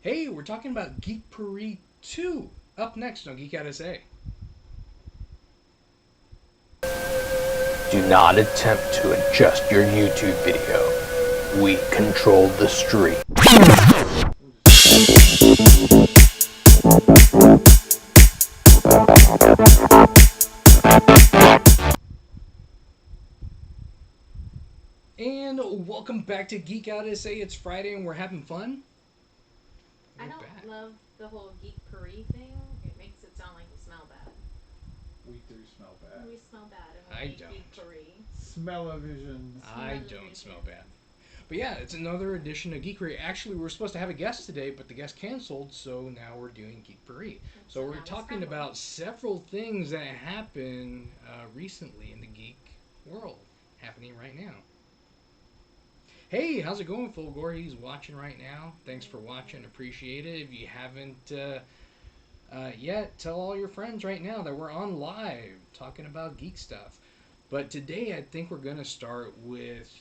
Hey, we're talking about Geekpourri 2 up next on Geek Out SA. Do not attempt to adjust your YouTube video. We control the stream. And welcome back to Geek Out SA. It's Friday and we're having fun. I We're don't back. love the whole Geekpourri thing. It makes it sound like we smell bad. We do smell bad. We smell bad and I we make don't. Geekpourri. Smell-o-visions. I don't smell bad. But yeah, it's another edition of Geekpourri. Actually, we were supposed to have a guest today, but the guest canceled, so now we're doing Geekpourri. So we're now we talking scramble. about several things that happened recently in the geek world, happening right now. Hey, how's it going, Fulgore? He's watching right now. Thanks for watching. Appreciate it. If you haven't yet, tell all your friends right now that we're on live talking about geek stuff. But today, I think we're going to start with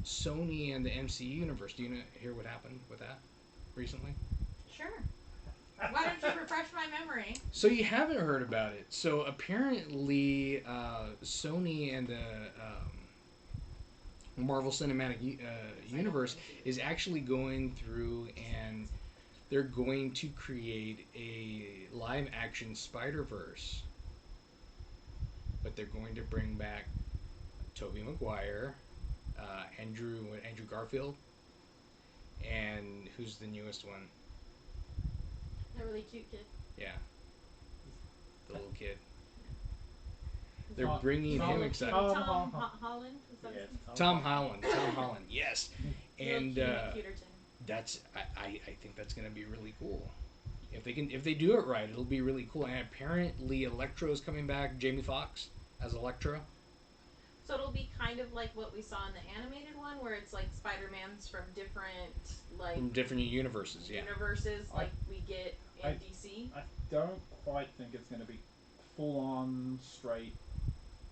Sony and the MCU universe. Do you hear what happened with that recently? Sure. Why don't you refresh my memory? So you haven't heard about it. So apparently, Sony and the Marvel Cinematic Universe is actually going through and they're going to create a live action Spider Verse. But they're going to bring back Tobey Maguire, Andrew Garfield, and who's the newest one? A really cute kid. Yeah, the little kid. Is They're it bringing him excited. Tom Holland? Is that Yes, his name? Tom Holland. Tom Holland. Yes, Little and cutie McCuterton. that's I think that's gonna be really cool. If they do it right, it'll be really cool. And apparently, Electro's coming back. Jamie Foxx as Electro. So it'll be kind of like what we saw in the animated one, where it's like Spider-Man's from different From different universes. Yeah. universes, I- like we get in I- DC. I don't quite think it's going to be full-on straight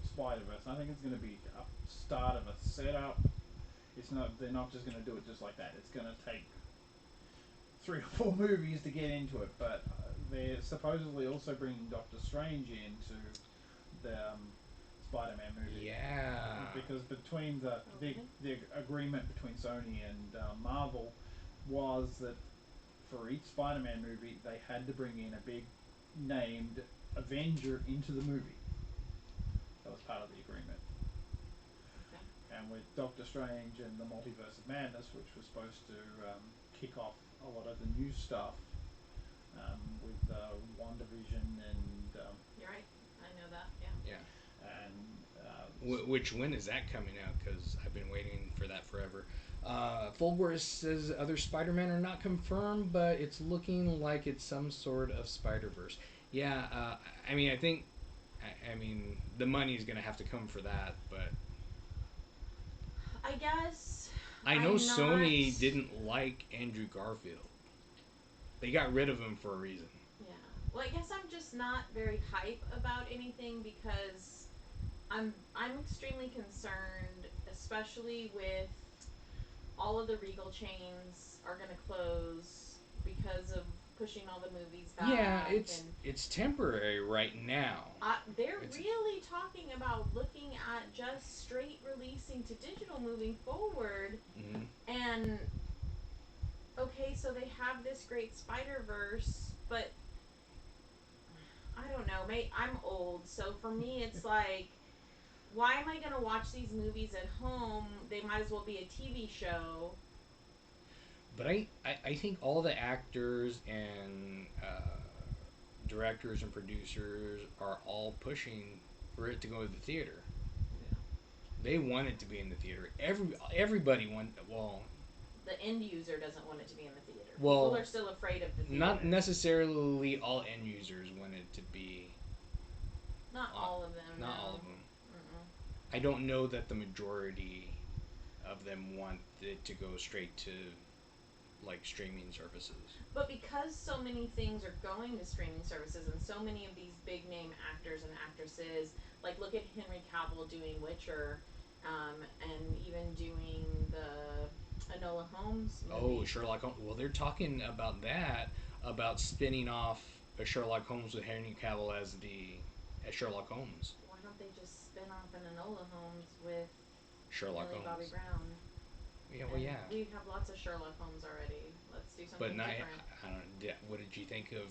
Spider-Verse. I think it's going to be a start of a setup. It's not. They're not just going to do it just like that. It's going to take 3 or 4 movies to get into it. But they're supposedly also bringing Doctor Strange into the Spider-Man movie. Yeah. Because between the Okay. the agreement between Sony and Marvel was that for each Spider-Man movie they had to bring in a big named Avenger into the movie. That was part of the agreement. Okay. And with Doctor Strange and the Multiverse of Madness, which was supposed to kick off a lot of the new stuff with WandaVision and You're right. I know that. Yeah. Yeah. and When is that coming out? Because I've been waiting for that forever. Fulgore says other Spider-Man are not confirmed, but it's looking like it's some sort of Spider-Verse. Yeah, I mean, I think, I mean, the money's gonna have to come for that, but I guess I know I'm Sony not- didn't like Andrew Garfield. They got rid of him for a reason. Yeah. Well, I guess I'm just not very hype about anything because I'm extremely concerned, especially with all of the Regal chains are going to close because of pushing all the movies back. Yeah, and it's temporary right now. they're It's- really talking about looking at just straight releasing to digital moving forward. Mhm. And okay, so they have this great Spider-Verse, but I don't know, I'm old, so for me it's like, why am I going to watch these movies at home? They might as well be a TV show. But I think all the actors and directors and producers are all pushing for it to go to the theater. Yeah. They want it to be in the theater. Everybody want The end user doesn't want it to be in the theater. Well, People are still afraid of the theater. not necessarily all end users want it to be. Not all of them. Not no. all of them. Mm-mm. I don't know that the majority of them want it to go straight to like streaming services. But because so many things are going to streaming services and so many of these big name actors and actresses, like look at Henry Cavill doing Witcher, and even doing the Enola Holmes Oh, movie. Sherlock Holmes. Well, they're talking about that, about spinning off a Sherlock Holmes with Henry Cavill as Sherlock Holmes. Why don't they just spin off an Enola Holmes with Sherlock Millie Bobby Holmes. Brown? Yeah, well, And yeah, we have lots of Sherlock Holmes already. Let's do but something not. different. I don't. What did you think of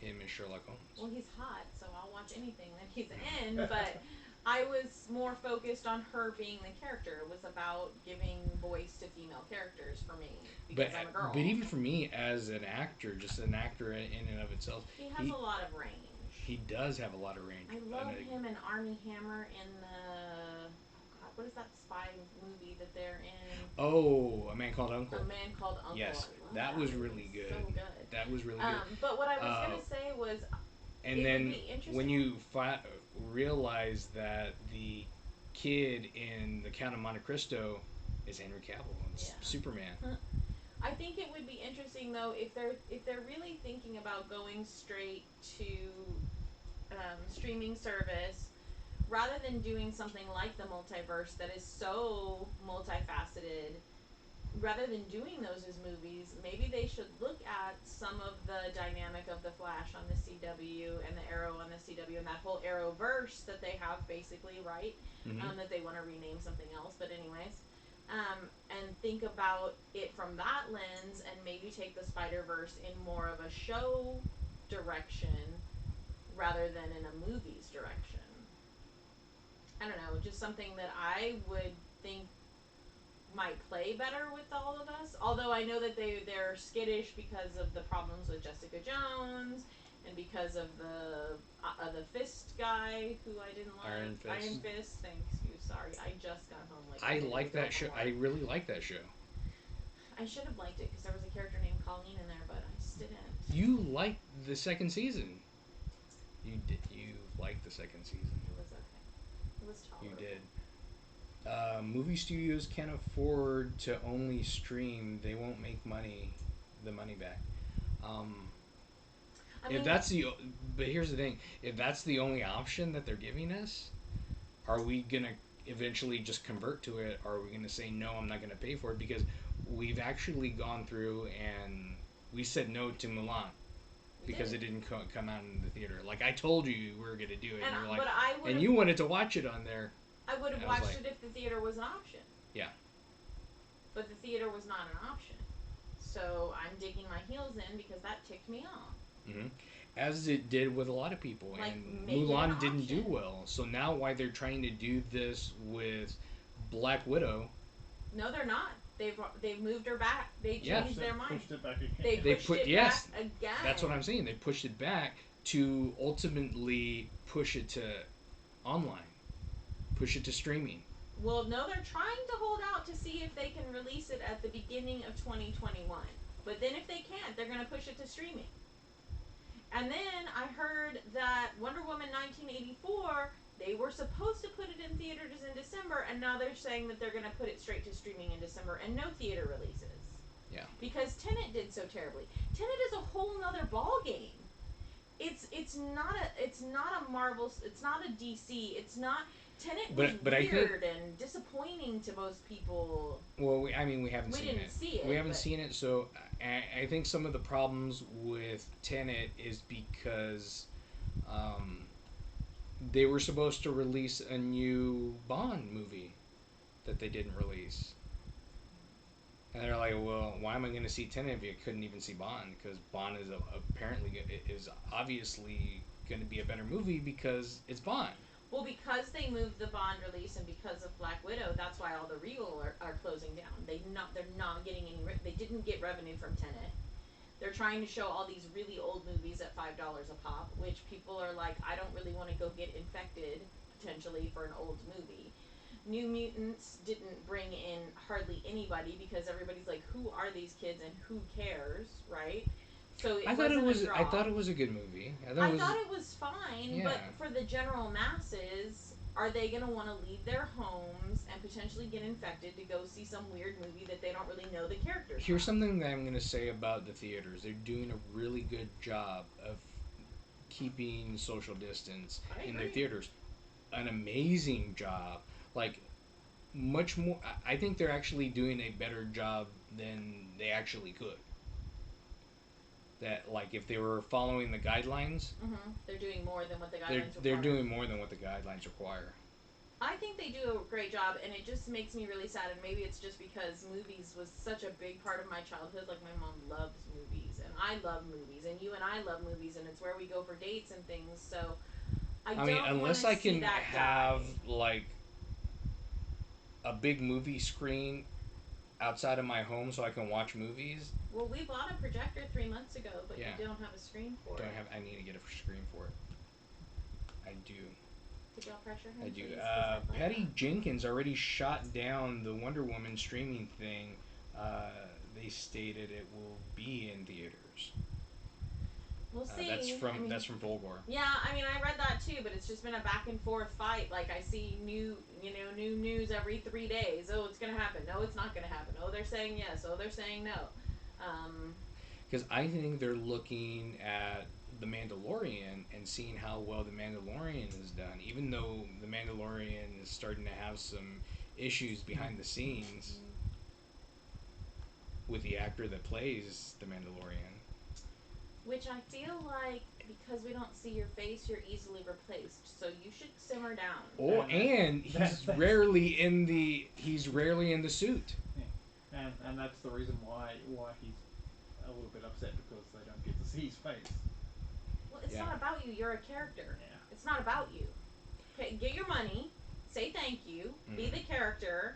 him as Sherlock Well, Holmes? he's hot, so I'll watch anything that he's in, but I was more focused on her being the character. It was about giving voice to female characters for me But because I'm a but girl. even for me as an actor, just an actor in and of itself, He has a he lot of range. he does have a lot of range. I love him and Army Hammer in the oh god, what is that spy movie that they're in? Oh, A Man Called A Uncle. Man Called Uncle. Yes, I love that that was movie. really It's good. so good. That was really good. But what I was Uh, gonna say was and it would then be when interesting. you realize that the kid in The Count of Monte Cristo is Henry Cavill, it's Superman. Yeah. I think it would be interesting though if they're really thinking about going straight to streaming service rather than doing something like the multiverse that is so multifaceted. Rather than doing those as movies, maybe they should look at some of the dynamic of the Flash on the CW and the Arrow on the CW and that whole Arrowverse that they have basically, right? Mm-hmm. That they want to rename something else, but anyways, and think about it from that lens and maybe take the Spider Verse in more of a show direction rather than in a movie's direction. I don't know, just something that I would think might play better with all of us. Although I know that they're skittish because of the problems with Jessica Jones and because of the Fist guy who I didn't like. Iron Iron Fist. Fist. Thank you. Sorry, I just got home like a I minute like ago that from show. work. I really like that show. I should have liked it because there was a character named Colleen in there, but I just didn't. You liked the second season. You did. You liked the second season. It was okay. It was You tolerable. did. Movie studios can't afford to only stream. They won't make the money back. Um, I if mean, that's the, but here's the thing: if that's the only option that they're giving us, are we gonna eventually just convert to it? Or are we gonna say no? I'm not gonna pay for it because we've actually gone through and we said no to Mulan we because did. it didn't come out in the theater. Like I told you, we were gonna do it, and you're like, But I would and have you wanted to watch it on there. I would have And I was watched like, it if the theater was an option. yeah. But the theater was not an option. So I'm digging my heels in because that ticked me off. Mm-hmm. As it did with a lot of people, Like, and make it an Mulan didn't do option. well. So now, why they're trying to do this with Black Widow? No, they're not. They've moved her back. They Yeah, changed their mind. Pushed it back again. They they pushed put it yes, back again. that's what I'm saying. They pushed it back to ultimately push it to online, push it to streaming. Well, no, they're trying to hold out to see if they can release it at the beginning of 2021. But then if they can't, they're going to push it to streaming. And then I heard that Wonder Woman 1984, they were supposed to put it in theaters in December, and now they're saying that they're going to put it straight to streaming in December and no theater releases. Yeah. Because Tenet did so terribly. Tenet is a whole nother ball game. It's not a Marvel. It's not a DC. It's not. Tenet was But I think, weird and disappointing to most people. well, I mean, we haven't We seen didn't it. see it. We haven't but seen it, so I think some of the problems with Tenet is because um, they were supposed to release a new Bond movie that they didn't release. And they're like, well, why am I going to see Tenet if you couldn't even see Bond? Because Bond is apparently is obviously going to be a better movie because it's Bond. Well, because they moved the Bond release and because of Black Widow, that's why all the Regal are closing down. They're not getting any. They didn't get revenue from Tenet. They're trying to show all these really old movies at $5 a pop, which people are like, I don't really want to go get infected potentially for an old movie. New Mutants didn't bring in hardly anybody because everybody's like, who are these kids and who cares, right? So it wasn't a draw. I thought it was a good movie. I thought it was fine, Yeah. but for the general masses, are they going to want to leave their homes and potentially get infected to go see some weird movie that they don't really know the characters Here's from? something that I'm going to say about the theaters. They're doing a really good job of keeping social distance I in their agree. theaters. An amazing job. Like much more. I think they're actually doing a better job than they actually could. That like if they were following the guidelines, They're doing more than what the they're guidelines they're require. doing more than what the guidelines require. I think they do a great job, and it just makes me really sad. And maybe it's just because movies was such a big part of my childhood. Like my mom loves movies, and I love movies, and you and I love movies, and it's where we go for dates and things. So I I mean, don't want unless to I see can that have die. like a big movie screen outside of my home so I can watch movies. Well, we bought a projector 3 months ago, but Yeah. you don't have a screen for Don't it. have. I need to get a screen for it. I do. Could y'all pressure him, I do. please? 'Cause I'd like Patty that. Jenkins already shot down the Wonder Woman streaming thing. Uh, they stated it will be in theaters. We'll see. That's from Volgor. Yeah, I mean, I read that too, but it's just been a back and forth fight. Like I see new news every 3 days. Oh, it's gonna happen. No, it's not gonna happen. Oh, they're saying yes. Oh, they're saying no. Um, Because I think they're looking at the Mandalorian and seeing how well the Mandalorian is done. Even though the Mandalorian is starting to have some issues behind the scenes with the actor that plays the Mandalorian. which I feel like because we don't see your face, you're easily replaced. So you should simmer down. Oh, and he's rarely in the suit. Yeah. And that's the reason why he's a little bit upset because they don't get to see his face. Well, it's Yeah. not about you. You're a character. Yeah. It's not about you. Okay, get your money. Say thank you. Be the character.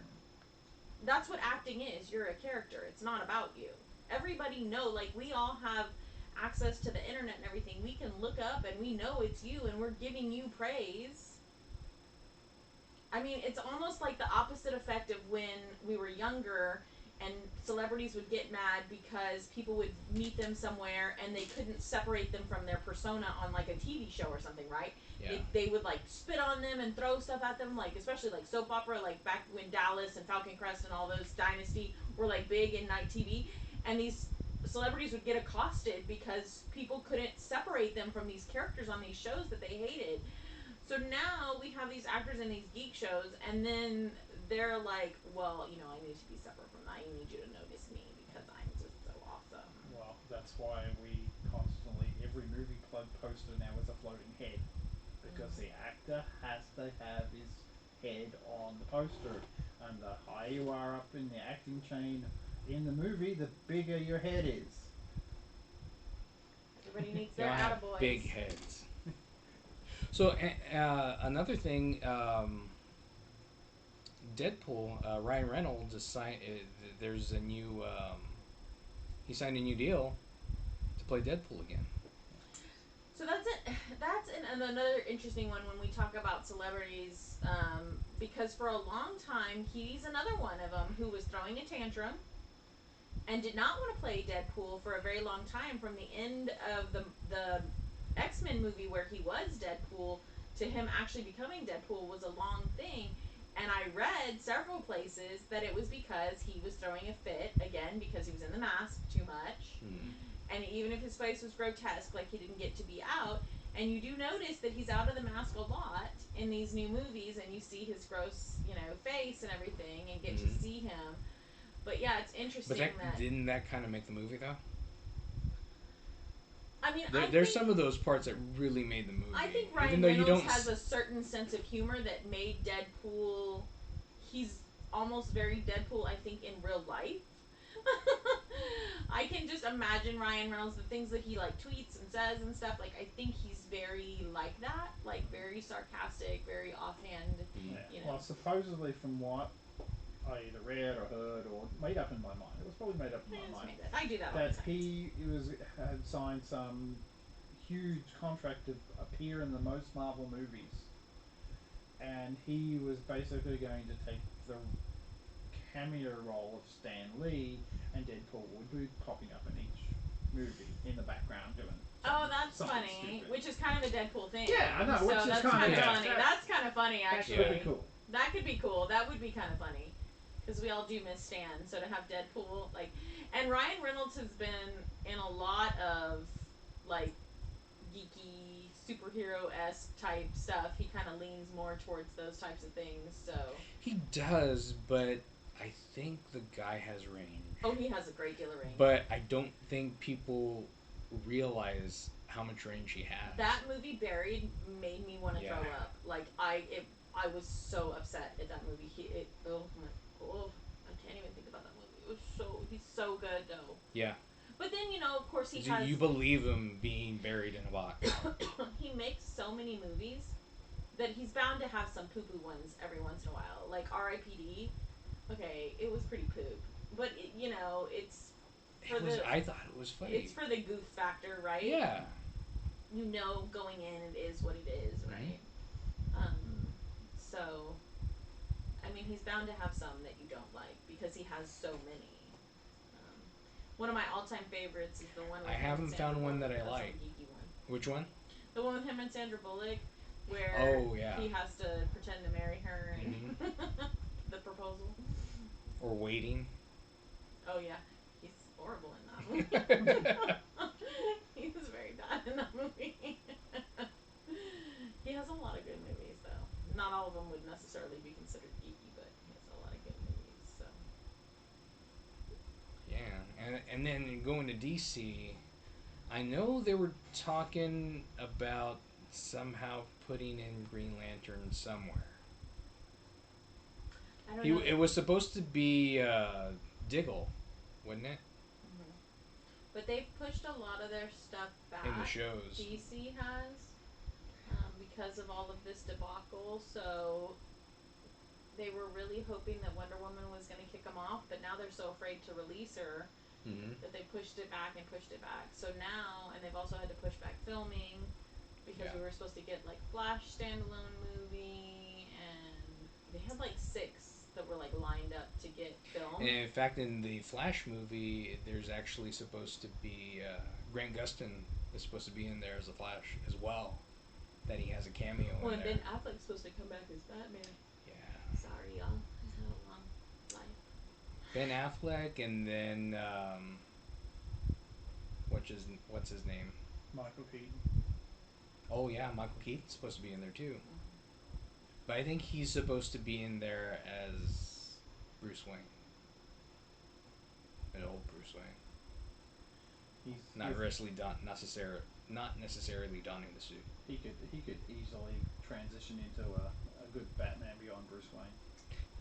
That's what acting is. You're a character. It's not about you. Everybody know, like we all have access to the internet and everything. We can look up and we know it's you and we're giving you praise. I mean, it's almost like the opposite effect of when we were younger and celebrities would get mad because people would meet them somewhere and they couldn't separate them from their persona on like a TV show or something, right? Yeah. They would like spit on them and throw stuff at them, like especially like soap opera, like back when Dallas and Falcon Crest and all those Dynasty were like big in night TV, and these celebrities would get accosted because people couldn't separate them from these characters on these shows that they hated. So now we have these actors in these geek shows, and then they're like, well, I need to be separate from that. I need you to notice me because I'm just so awesome. Well, that's why we constantly, every movie club poster now is a floating head. Because the actor has to have his head on the poster. And the higher you are up in the acting chain in the movie, the bigger your head is. Everybody needs They their all have attaboys. big heads. So another thing, Deadpool, Ryan Reynolds is there's a new. He signed a new deal to play Deadpool again. So that's it. That's another interesting one when we talk about celebrities, because for a long time he's another one of them who was throwing a tantrum and did not want to play Deadpool for a very long time. From the end of the X-Men movie where he was Deadpool to him actually becoming Deadpool was a long thing. And I read several places that it was because he was throwing a fit again because he was in the mask too much. And even if his face was grotesque, like he didn't get to be out. And you do notice that he's out of the mask a lot in these new movies, and you see his gross, face and everything, and get to see him. But yeah, it's interesting But that didn't that kind of make the movie though? I mean, There's some of those parts that really made the movie. I think even Ryan though Reynolds has a certain sense of humor that made Deadpool. He's almost very Deadpool, I think, in real life. I can just imagine Ryan Reynolds, the things that he like tweets and says and stuff. Like, I think he's very like that, like very sarcastic, very offhand. Yeah. Well, supposedly from what I either read or heard or made up in my mind, it was probably made up in my mind. I do that all the That time. he had signed some huge contract to appear in the most Marvel movies, and he was basically going to take the cameo role of Stan Lee, and Deadpool would be popping up in each movie in the background doing. Oh, that's something funny. stupid. Which is kind of a Deadpool thing. Yeah, I know. So Which is that's kind of funny. That's kind of funny, That actually. could be cool. That could be cool. That would be kind of funny. Because we all do miss Stan. So to have Deadpool, like. And Ryan Reynolds has been in a lot of, like, geeky superhero esque type stuff. He kind of leans more towards those types of things. So, He does, but I think the guy has range. oh, he has a great deal of range. But I don't think people realize how much range he has. That movie Buried made me want to Yeah. throw up. Like I was so upset at that movie. Oh, I can't even think about that movie. It was he's so good though. Yeah. But then of course he So has. you believe him being buried in a box. He makes so many movies that he's bound to have some poo poo ones every once in a while. Like R.I.P.D. Okay, it was pretty poop, but it's for I thought it was funny. it's for the goof factor, right? Yeah. Going in, it is what it is, right? So, I mean, he's bound to have some that you don't like because he has so many. Um, One of my all-time favorites is the one with I haven't found one that I That's like. a geeky one. Which one? The one with him and Sandra Bullock, where Oh, yeah. he has to pretend to marry her and the proposal. Or Waiting. Oh yeah, he's horrible in that movie. He was very bad in that movie. He has a lot of good movies, though. Not all of them would necessarily be considered geeky, but he has a lot of good movies. So Yeah, and then going to DC, I know they were talking about somehow putting in Green Lantern somewhere. I don't know. It was supposed to be Diggle, wasn't it? Mhm. But they've pushed a lot of their stuff back. In the shows. DC has, because of all of this debacle. So they were really hoping that Wonder Woman was going to kick them off, but now they're so afraid to release her that they pushed it back and pushed it back. So now, and they've also had to push back filming because we were supposed to get like Flash standalone movie, and they had like 6 that were like lined up to get filmed. And in fact, in the Flash movie, there's actually supposed to be Grant Gustin is supposed to be in there as the Flash as well. That he has a cameo Well, in and there. Ben Affleck's supposed to come back as Batman. Yeah. Sorry, y'all. I had a long life. Ben Affleck, and then what's his name? Michael Keaton. Oh yeah, Michael Keaton's supposed to be in there too. But I think he's supposed to be in there as Bruce Wayne. An old Bruce Wayne. Not necessarily donning the suit. He could easily transition into a good Batman beyond Bruce Wayne.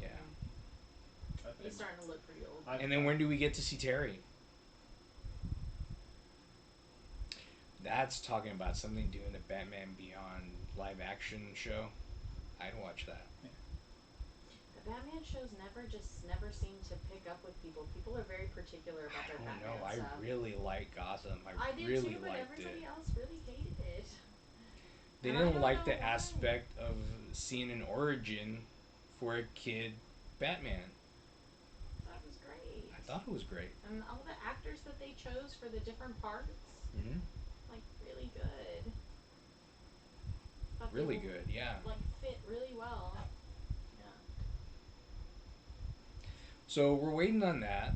Yeah. He's starting to look pretty old. And then when do we get to see Terry? That's talking about something doing a Batman Beyond live action show. I'd watch that. Yeah. The Batman shows never seem to pick up with people. People are very particular about their Batman stuff. I really like Gotham. I did really too, but liked everybody it. else really hated it. They And didn't like the why. aspect of seeing an origin for a kid Batman. That was great. I thought it was great. And all the actors that they chose for the different parts, like really good. Really good, yeah. Like fit really well. Yeah. So we're waiting on that.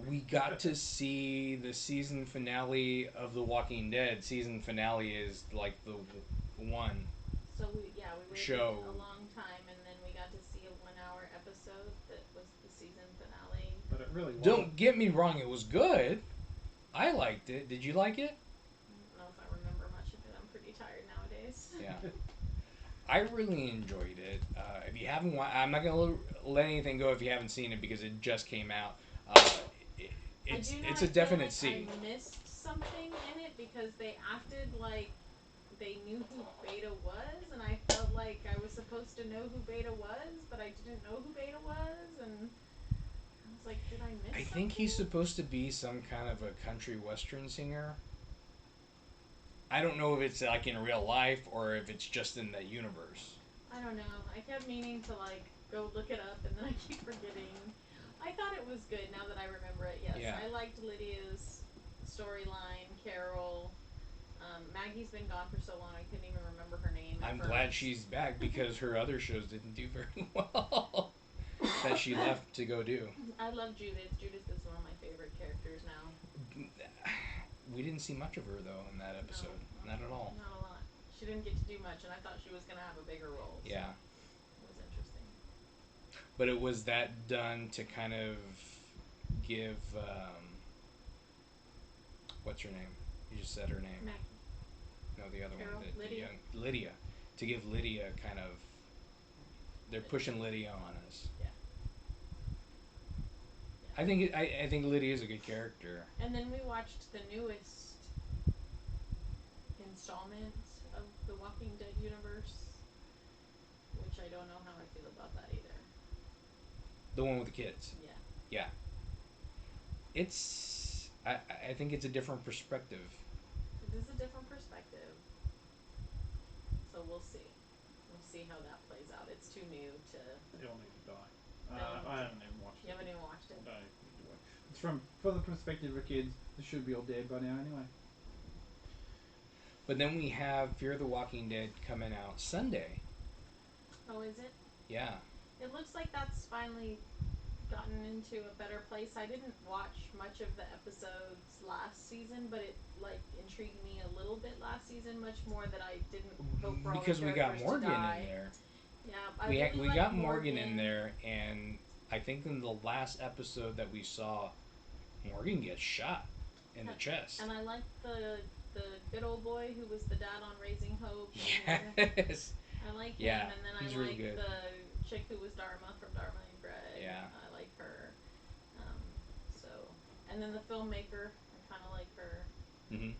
We got to see the season finale of The Walking Dead. Season finale is like the one. So we waited Show. a long time, and then we got to see a 1-hour episode that was the season finale. But it really wasn't. Don't get me wrong, it was good. I liked it. Did you like it? I don't know if I remember much of it. I'm pretty tired nowadays. Yeah. I really enjoyed it. If you haven't, I'm not gonna let anything go if you haven't seen it because it just came out. It's a definite see. I missed something in it because they acted like they knew who Beta was, and I felt like I was supposed to know who Beta was, but I didn't know who Beta was, and I was like, did I miss something? I think he's supposed to be some kind of a country western singer. I don't know if it's like in real life or if it's just in the universe. I don't know. I kept meaning to like go look it up, and then I keep forgetting. I thought it was good now that I remember it. Yes, Yeah. I liked Lydia's storyline. Carol. Maggie's been gone for so long I couldn't even remember her name. I'm glad she's back because her other shows didn't do very well. That she left to go do. I love Judith. Judith is one of my favorite characters now. we didn't see much of her though in that No, episode. Not at all. not a lot. She didn't get to do much, and I thought she was gonna have a bigger role. So Yeah, it was interesting. but it was that done to kind of give what's her name? You just said her name. Maggie, No, the other Carol, one, the Lydia. young Lydia, to give Lydia kind of. They're pushing Lydia on us. Yeah. I think Lydia is a good character. And then we watched the newest installment of the Walking Dead universe, which I don't know how I feel about that either. The one with the kids. Yeah. Yeah. It's. I think it's a different perspective. It is a different perspective. So we'll see. We'll see how that plays out. It's too new to. They all need to die. They all need I to- haven't even watched You it. haven't even watched it. I don't even need to watch. It's for the perspective of kids. They should be all dead by now anyway. But then we have Fear the Walking Dead coming out Sunday. Oh, is it? Yeah. It looks like that's finally gotten into a better place. I didn't watch much of the episodes last season, but it like intrigued me a little bit last season, much more that I didn't hope for all Because the we got characters Morgan to die. in there. Yeah, I really We like got Morgan in there, and I think in the last episode that we saw, Morgan gets shot in the chest. And I like the good old boy who was the dad on Raising Hope. Yes. I like him, Yeah, and then he's I really like good. the chick who was Dharma from Dharma and Greg. Yeah. I like her. So, and then the filmmaker, I kind of like her. Mhm.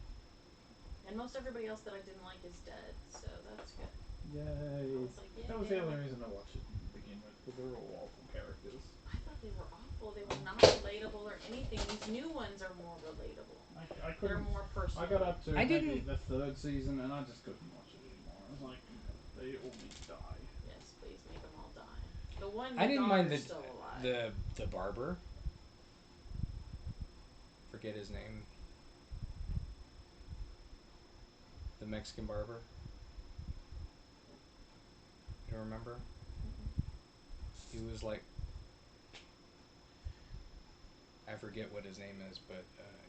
And most everybody else that I didn't like is dead, so that's good. Yay! I was like, yeah. That was the only reason I watched it to begin with, because they're all awful characters. I thought they were awful. They were not relatable or anything. These new ones are more relatable. I They're couldn't. more personal. I got up to I maybe didn't- the third season and I just couldn't watch it anymore. I was like, no, they all need to die. Yes, please make them all die. The one, I the didn't mind daughter's still alive. the barber. Forget his name. The Mexican barber. You don't remember? He was like, I forget what his name is, but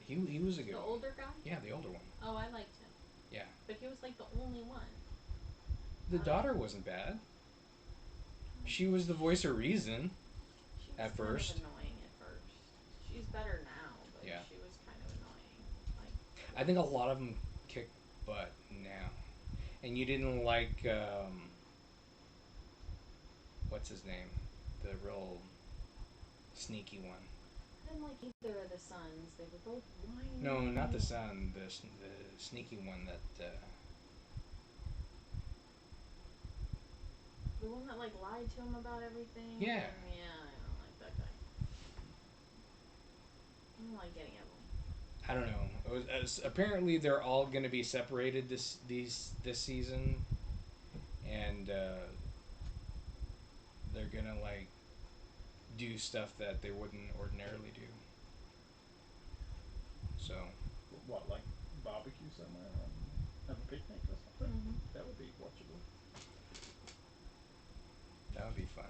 he was a good The one. older guy? Yeah, the older one. Oh, I liked him. Yeah. But he was like the only one. The daughter wasn't bad. She was the voice of reason. She was At kind first. of annoying at first. She's better now, but Yeah. she was kind of annoying. Like, I think a lot of them kick butt now. And you didn't like what's his name? The real sneaky one. I didn't like either of the sons. They were both whiny. No, not the son. The sneaky one that. The one that like lied to him about everything. Yeah. And, yeah, I don't like that guy. I don't like any of them. I don't know. Apparently, they're all going to be separated this season, and they're gonna like do stuff that they wouldn't ordinarily do. So. What, like barbecue somewhere and have a picnic or something? Mm-hmm. That would be watchable. That would be fun.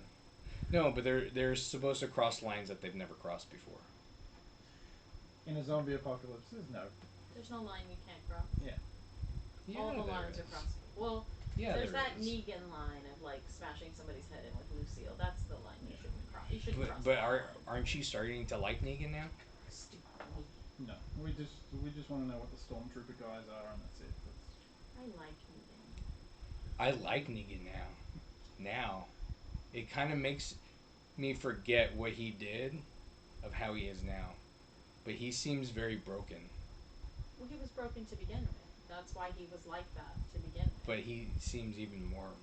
No, but they're supposed to cross lines that they've never crossed before. In a zombie apocalypse, no. There's no line you can't cross. Yeah, All the there lines is. are crossable. Well, Yeah, there's there that is. Negan line of like smashing somebody's head in with Lucille. That's the line you shouldn't cross. You shouldn't cross. But that line. aren't you starting to like Negan now? Stupid Negan. No. We just want to know what the stormtrooper guys are, and that's it. I like Negan. I like Negan now. Now, it kind of makes me forget what he did, of how he is now. But he seems very broken. Well, he was broken to begin with. That's why he was like that to begin with. But he seems even more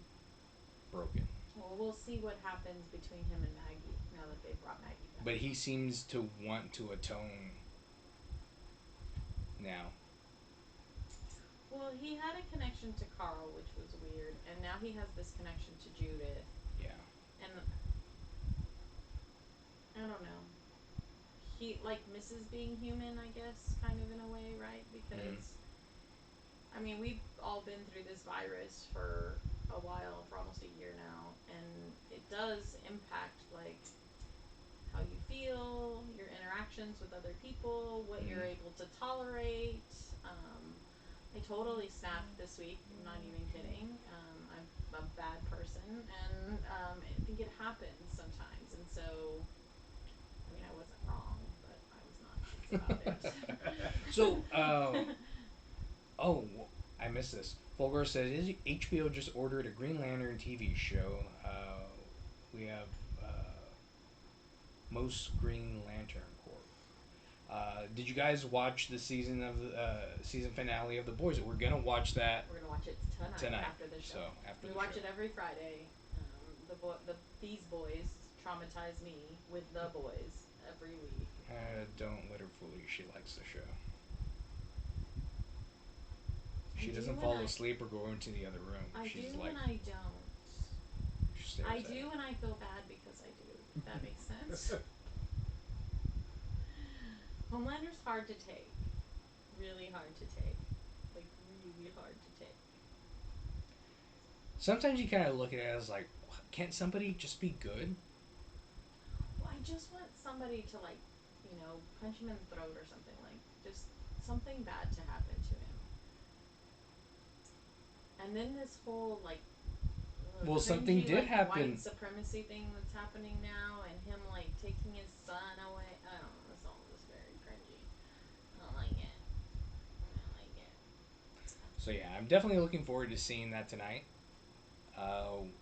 broken. Well, we'll see what happens between him and Maggie now that they've brought Maggie back. But he seems to want to atone now. Well, he had a connection to Carl, which was weird, and now he has this connection to Judith. Yeah. And I don't know. He like misses being human, I guess, kind of in a way, right? Because I mean, we've all been through this virus for a while, for almost a year now, and it does impact like how you feel, your interactions with other people, what you're able to tolerate. I totally snapped this week. I'm not even kidding. I'm a bad person, and I think it happens sometimes. And so, I mean, I wasn't wrong, but I was not nice about So, it. oh, I missed this. Fulgor says HBO just ordered a Green Lantern TV show. We have most Green Lantern Corps. Did you guys watch the season finale of The Boys? We're gonna watch that We're gonna watch it tonight after the show. So after We the watch show. it every Friday. These boys traumatize me with The Boys every week. Don't let her fool you. She likes the show. I She do doesn't and fall I- asleep or go into the other room. I She's do like and I don't. she stares I at do it. and I feel bad because I do. If that makes sense. Homelander's hard to take. Really hard to take. Like, really hard to take. Sometimes you kind of look at it as like, can't somebody just be good? Well, I just want somebody to, like, punch him in the throat or something. Like, just something bad to happen to him. And then this whole, like, Well, cringy, something did like, happen. white supremacy thing that's happening now, and him, like, taking his son away. I don't know. This all is very cringy. I don't like it. I don't like it. So yeah, I'm definitely looking forward to seeing that tonight.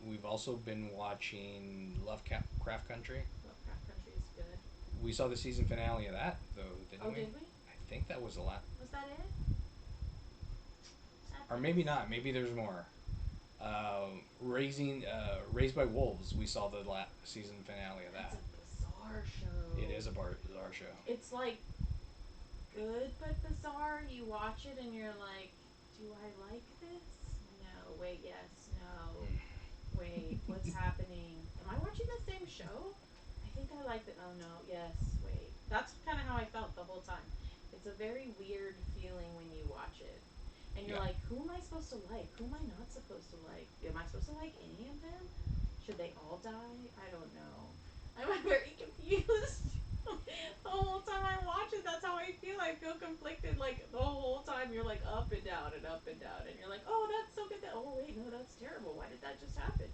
We've also been watching Lovecraft Country. Lovecraft Country is good. We saw the season finale of that, though, didn't we? Did we? I think that was a lot. Was that it? Or maybe not. Maybe there's more. Raised by Wolves. We saw the season finale of that. It's a bizarre show. It is a bizarre show. It's like good but bizarre. You watch it and you're like, do I like this? No. Wait. Yes. No. Wait. What's happening? Am I watching the same show? I think I like it. Oh no. Yes. Wait. That's kind of how I felt the whole time. It's a very weird feeling when you watch it. And you're like, who am I supposed to like? Who am I not supposed to like? Am I supposed to like any of them? Should they all die? I don't know. I'm very confused. The whole time I watch it, that's how I feel. I feel conflicted. Like, the whole time you're like up and down and up and down. And you're like, oh, that's so good. Oh, wait, no, that's terrible. Why did that just happen?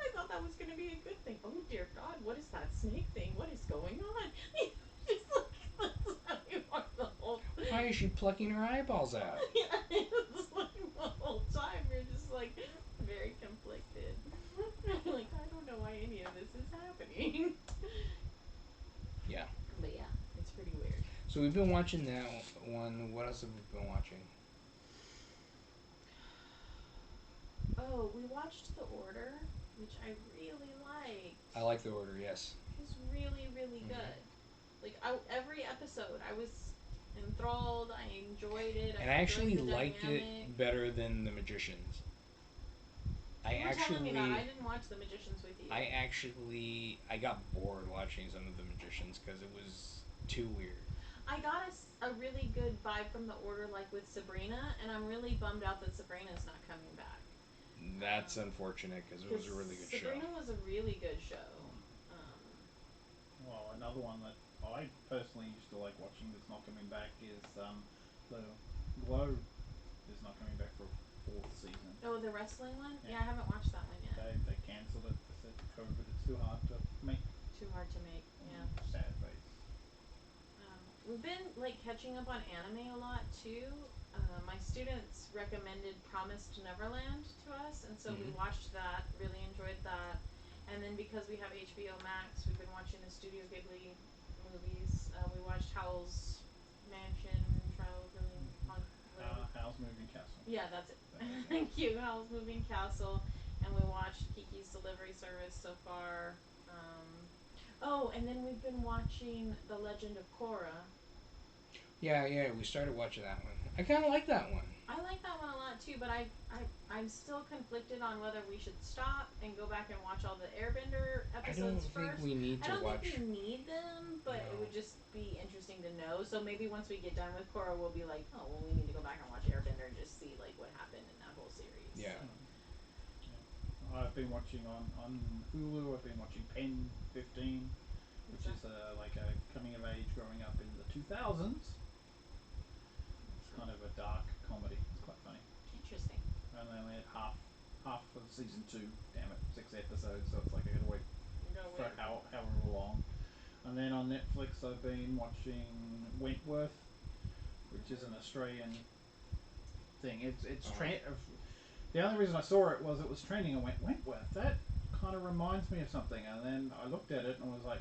I thought that was going to be a good thing. Oh, dear God, what is that snake thing? What is going on? Just like, that's how you watch the whole Why is she plucking her eyeballs out? Yeah, it's like the whole time you're just like very conflicted. Like, I don't know why any of this is happening. Yeah. But yeah, it's pretty weird. So we've been watching that one. What else have we been watching? Oh, we watched The Order, which I really liked. I like The Order. Yes. It was really, really good. Like, every episode, I was enthralled. I enjoyed it. And I actually enjoyed the liked dynamic. it better than The Magicians. You were telling me that. I didn't watch The Magicians with you. I got bored watching some of The Magicians because it was too weird. I got a really good vibe from The Order, like with Sabrina, and I'm really bummed out that Sabrina's not coming back. That's unfortunate because it was a really good show. Sabrina was a really good show. Well, another one that I personally used to like watching that's not coming back is the Glow is not coming back for a fourth season. Oh, the wrestling one? Yeah. Yeah, I haven't watched that one yet. They cancelled it. They said COVID it's too hard to make. Too hard to make, yeah. Sad face. We've been like catching up on anime a lot too. My students recommended Promised Neverland to us, and so we watched that. Really enjoyed that. And then because we have HBO Max, we've been watching the Studio Ghibli movies. We watched Howl's Mansion, Traveling on whatever. Howl's Moving Castle. Yeah, that's it. Thank you. Howl's Moving Castle, and we watched Kiki's Delivery Service so far. Oh, and then we've been watching The Legend of Korra. Yeah, we started watching that one. I kind of like that one. I like that one a lot too, but I'm still conflicted on whether we should stop and go back and watch all the Airbender episodes I don't first. think we need to I don't watch. think we need them, but it would just be interesting to know. So maybe once we get done with Korra, we'll be like, oh, well, we need to go back and watch Airbender and just see like what happened in that whole series. Yeah. I've been watching on Hulu. I've been watching Pen 15. which is like a coming of age growing up in the 2000s. It's kind of a dark comedy. It's quite funny. Interesting. And they only had half of season 2. Damn it, 6 episodes. So it's like I gotta wait You gotta for wait. however long. And then on Netflix, I've been watching Wentworth, which is an Australian thing. The only reason I saw it was training. And went Wentworth. That kind of reminds me of something. And then I looked at it and was like,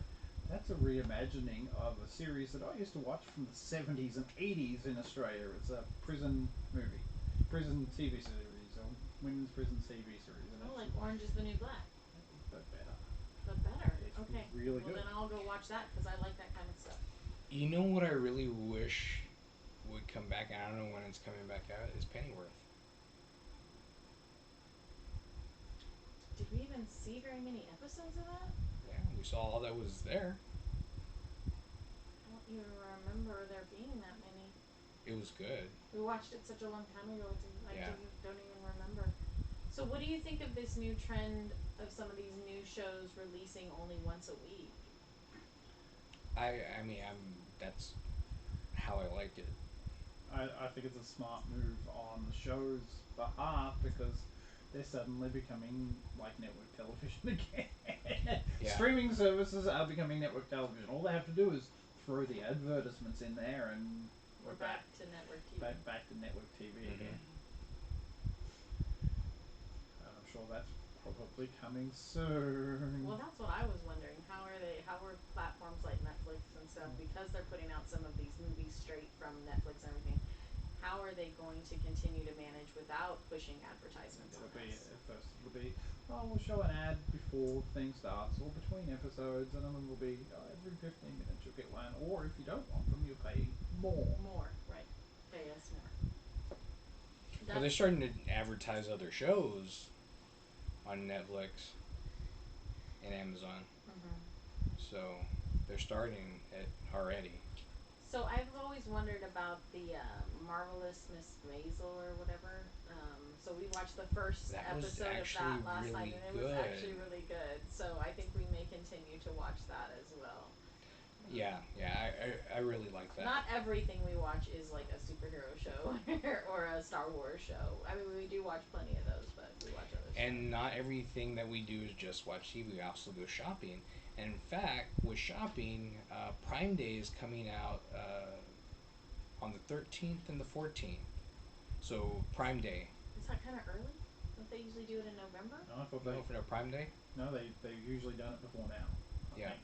that's a reimagining of a series that I used to watch from the 70s and 80s in Australia. It's a prison movie, prison TV series, or women's prison TV series. And Oh, it's like Orange is the New Black. but better. But better. It's Okay. really Well, good. then I'll go watch that because I like that kind of stuff. You know what I really wish would come back? I don't know when it's coming back out. Is Pennyworth? Did we even see very many episodes of that? Yeah, we saw all that was there. I don't even remember there being that many. It was good. We watched it such a long time ago. I Yeah. don't even remember. So, what do you think of this new trend of some of these new shows releasing only once a week? I mean, that's how I like it. I think it's a smart move on the show's behalf because they're suddenly becoming like network television again. Yeah. Streaming services are becoming network television. All they have to do is throw the advertisements in there, and We're back to network TV. back to network TV again. And I'm sure that's probably coming soon. Well, that's what I was wondering. How are platforms like Netflix and stuff, because they're putting out some of these movies straight from Netflix and everything, how are they going to continue to manage without pushing advertisements on It'll be this? at first. It'll be we'll show an ad before the thing starts, or between episodes, and then it'll be every 15 minutes you'll get one. Or if you don't want them, you'll pay more. More, right? Pay us more. Well, they're starting to advertise other shows on Netflix and Amazon. So they're starting it already. So I've always wondered about the Marvelous Miss Maisel or whatever. So we watched the first That was episode of actually that last really night, and it was good. actually really good. So I think we may continue to watch that as well. Yeah, I really like that. Not everything we watch is like a superhero show or a Star Wars show. I mean, we do watch plenty of those, but we watch other stuff. And not everything that we do is just watch TV. We also go shopping. And in fact, with shopping, Prime Day is coming out on the 13th and the 14th. So Prime Day. Is that kind of early? Don't they usually do it in November? No, I thought No, for no Prime Day. no, they've usually done it before now. Yeah. Think.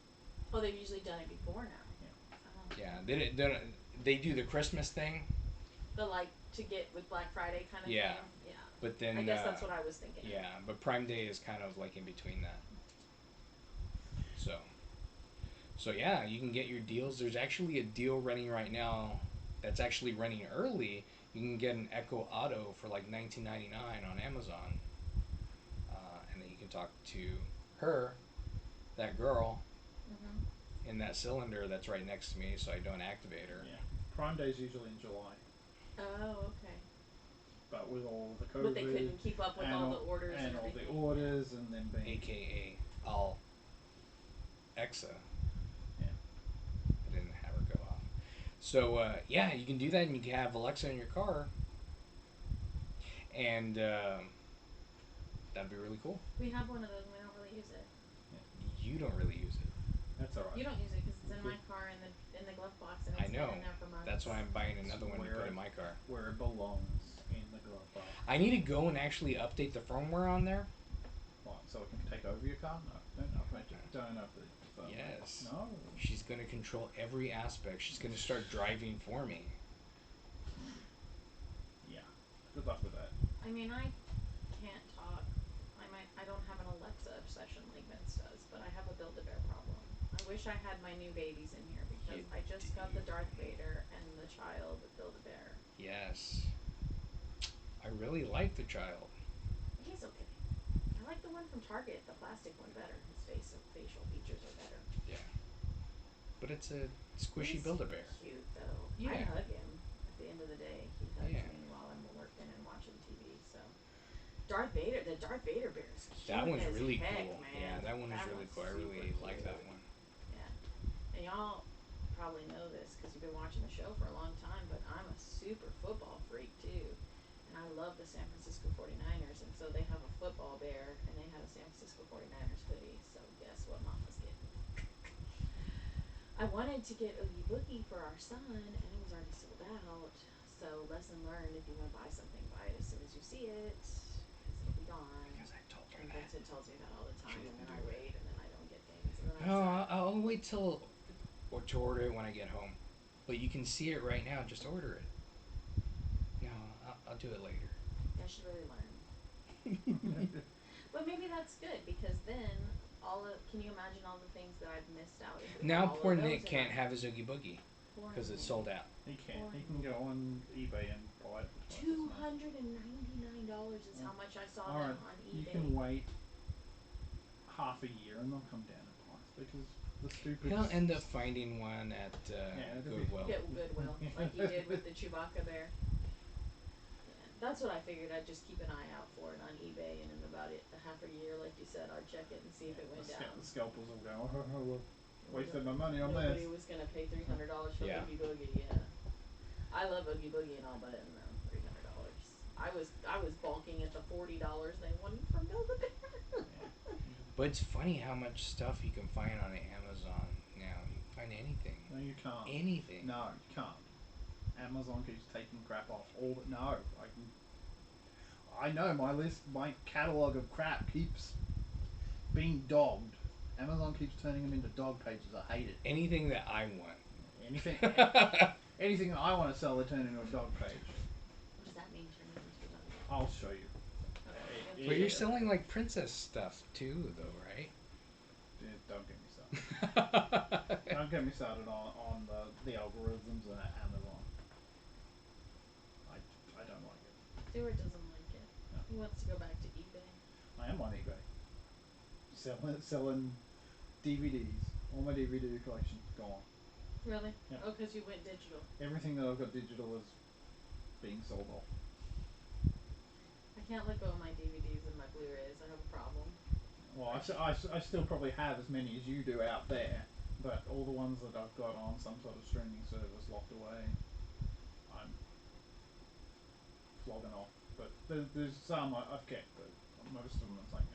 Oh, they've usually done it before now. Yeah. Oh. Yeah, they do the Christmas thing. The like to get with Black Friday kind of Yeah. thing. Yeah. But then I guess that's what I was thinking. Yeah, but Prime Day is kind of like in between that. So yeah, you can get your deals. There's actually a deal running right now that's actually running early. You can get an Echo Auto for like $19.99 on Amazon, and then you can talk to her, that girl, in that cylinder that's right next to me, so I don't activate her. Yeah. Prime Day is usually in July. Oh, okay. But with all the COVID, But they couldn't keep up with all the orders and all everything. the orders, and then being AKA all Exa. Yeah. I didn't have her go off. So yeah, you can do that, and you can have Alexa in your car, and that'd be really cool. We have one of those and we don't really use it. You don't really use it. That's all right. You don't use it because it's in my car in the glove box and it's been in there for months. That's why I'm buying another one to put in my car. Where it belongs, in the glove box. I need to go and actually update the firmware on there. What, so it can take over your car? No, don't update it. Don't update the firmware. Yes. No. She's going to control every aspect. She's going to start driving for me. Yeah. Good luck with that. I mean, I can't talk. I don't have an Alexa obsession like Vince does, but I have a Build-A-Bear problem. I wish I had my new babies in here because I just got the Darth Vader and the child Build-A-Bear. Yes. I really like the child. He's okay. I like the one from Target, the plastic one, better. His facial features are better. Yeah. But it's a squishy He's Build-A-Bear. cute though. Yeah. I hug him. At the end of the day, he hugs Yeah. me while I'm working and watching TV. So, the Darth Vader bear is cute. That one's as really heck, cool. Man. Yeah, that one is really cool. I really like that one. Yeah. And y'all probably know this because you've been watching the show for a long time, but I'm a super football freak too. And I love the San Francisco 49ers. And so they have a football bear, and they had a San Francisco 49ers hoodie. So guess what Mama's getting? I wanted to get Oogie Boogie for our son, and it was already sold out. So lesson learned: if you want to buy something, buy it as soon as you see it, because it'll be gone. Because I told her And that. Vincent tells me that all the time, She and then didn't I do it. wait, and then I don't get things, and then I'm No, sad. I'll wait till or to order it when I get home. But you can see it right now. Just order it. No, I'll do it later. I should really learn. But maybe that's good because then can you imagine all the things that I've missed out if we had Now all poor of those Nick in can't our- have his Oogie Boogie Poor because it's Nick. sold out. He can. He can go on eBay and buy it for $299 is how much I saw All them right, on you eBay. can wait half a year and they'll come down in price because the stupid. He'll end up finding one at it'll be Goodwill. Get Goodwill, like he did with the Chewbacca bear. Yeah, that's what I figured. I'd just keep an eye out for it on eBay, and in about a half a year, like you said, I'd check it and see if it went down. The scalpers will go. Oh, well, wasted my money on Nobody this. was gonna pay $300 for Yeah. Oogie Boogie. Yeah, I love Oogie Boogie and all, but no, $300. I was balking at the $40 they wanted for Build a Bear. But it's funny how much stuff you can find on Amazon now. You can find anything. No, you can't. Anything. No, you can't. Amazon keeps taking crap off all the. No, I know my list, my catalog of crap keeps being dogged. Amazon keeps turning them into dog pages. I hate it. Anything that I want. Anything, anything that I want to sell, they turn into a dog page. What does that mean? Turn it into a dog? I'll show you. Okay. But you're selling like princess stuff too, though, right? Don't get me started. Don't get me started on the algorithms at Amazon. I don't like it. Stuart doesn't like it. No. He wants to go back to eBay. I am on eBay. Selling DVDs. All my DVD collection's gone. Really? Yeah. Oh, because you went digital. Everything that I've got digital is being sold off. I can't let go of my DVDs and my Blu-rays. I have a problem. Well, I still probably have as many as you do out there, but all the ones that I've got on some sort of streaming service locked away, I'm flogging off. But there's some I've kept, but most of them it's like,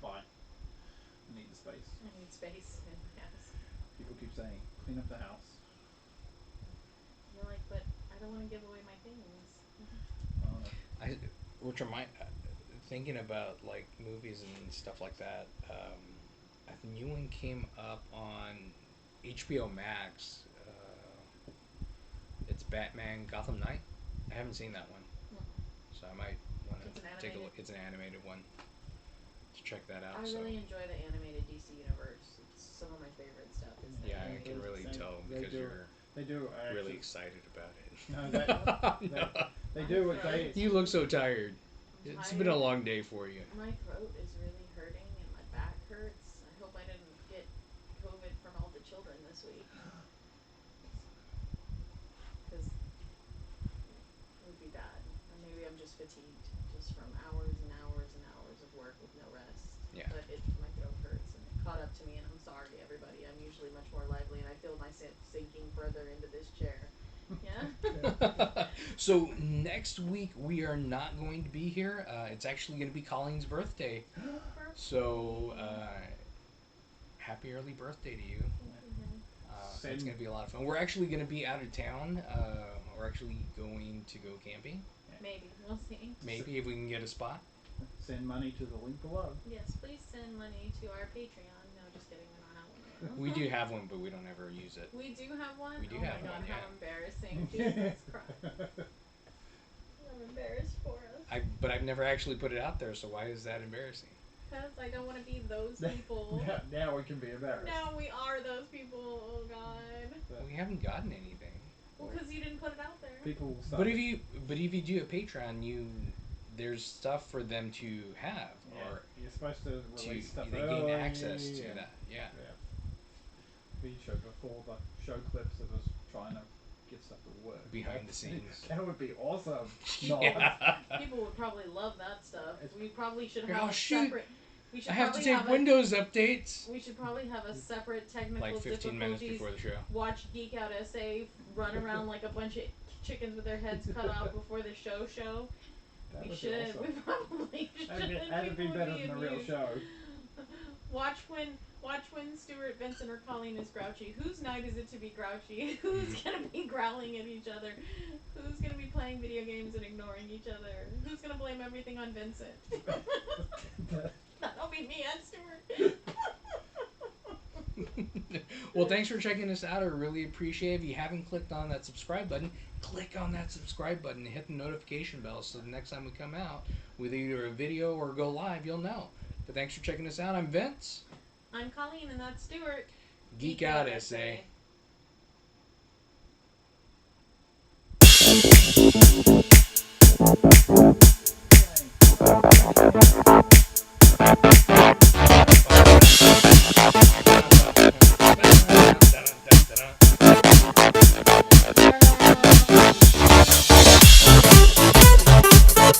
bye. I need the space. I need space in my house. People keep saying, clean up the house. You're like, but I don't want to give away my things. Oh, no. Which remind thinking about like movies and stuff like that. A new one came up on HBO Max. It's Batman Gotham Knight. I haven't seen that one, so I might want It's to an take a animated? look. It's an animated one. To check that out. I really enjoy the animated DC universe. It's some of my favorite stuff. Is the Yeah, I animated can really DC. tell They because do- you're They do actually. really excited about it. No, they do what they. You look so tired. I'm It's been a tired. long day for you. My throat is really hurting and my back hurts. I hope I didn't get COVID from all the children this week. Because it would be bad. Or maybe I'm just fatigued, just from hours and hours and hours of work with no rest. Yeah. But my throat hurts and it caught up to me, and I'm sorry, everybody. I'm usually much more lively, and I feel myself sinking further into this chair. Yeah. So next week we are not going to be here. It's actually going to be Colleen's birthday. So happy early birthday to you. It's going to be a lot of fun. We're actually going to be out of town. We're actually going to go camping. Maybe. We'll see. Maybe if we can get a spot. Send money to the link below. Yes, please send money to our Patreon. No, just kidding. We don't have one right now. We do have one, but we don't ever use it. We do have one? We do oh have my god, one, how yeah. embarrassing. Jesus Christ. I'm embarrassed for us. But I've never actually put it out there, so why is that embarrassing? Because I don't want to be those people. Now we can be embarrassed. Now we are those people. Oh god. We haven't gotten anything. Well, because you didn't put it out there. People will start. But if you do a Patreon, there's stuff for them to have, or you're supposed to release stuff they early. gain access to that. Yeah. We showed before the show clips of us trying to get stuff to work Behind the scenes. That would be awesome. Yeah. People would probably love that stuff. We probably should Oh, have a shoot. separate. We should I have to probably take have Windows updates. We should probably have a separate technical Like 15 minutes difficulties. before the show. Watch Geek Out SA run around like a bunch of chickens with their heads cut off before the show. That We would be should. awesome. We probably should. That'd be People would better than the real amused. show. Watch when Stuart, Vincent, or Colleen is grouchy. Whose night is it to be grouchy? Who's gonna be growling at each other? Who's gonna be playing video games and ignoring each other? Who's gonna blame everything on Vincent? That'll be me and Stuart. Well, thanks for checking us out. I really appreciate it. If you haven't clicked on that subscribe button, click on that subscribe button and hit the notification bell so the next time we come out with either a video or go live, you'll know. But thanks for checking us out. I'm Vince. I'm Colleen, and that's Stuart. Geek Out SA.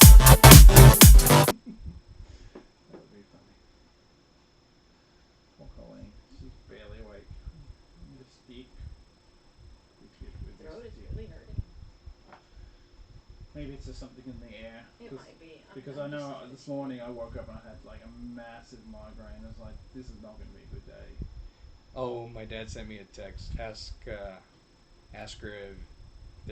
That would be funny. Poor Colleen. She's barely awake. Just speak. Throat is really hurting. Maybe it's just something in the air. It might be. Because I know this morning I woke up and I had like a massive migraine. I was like, this is not going to be a good day. Oh, my dad sent me a text. Ask her if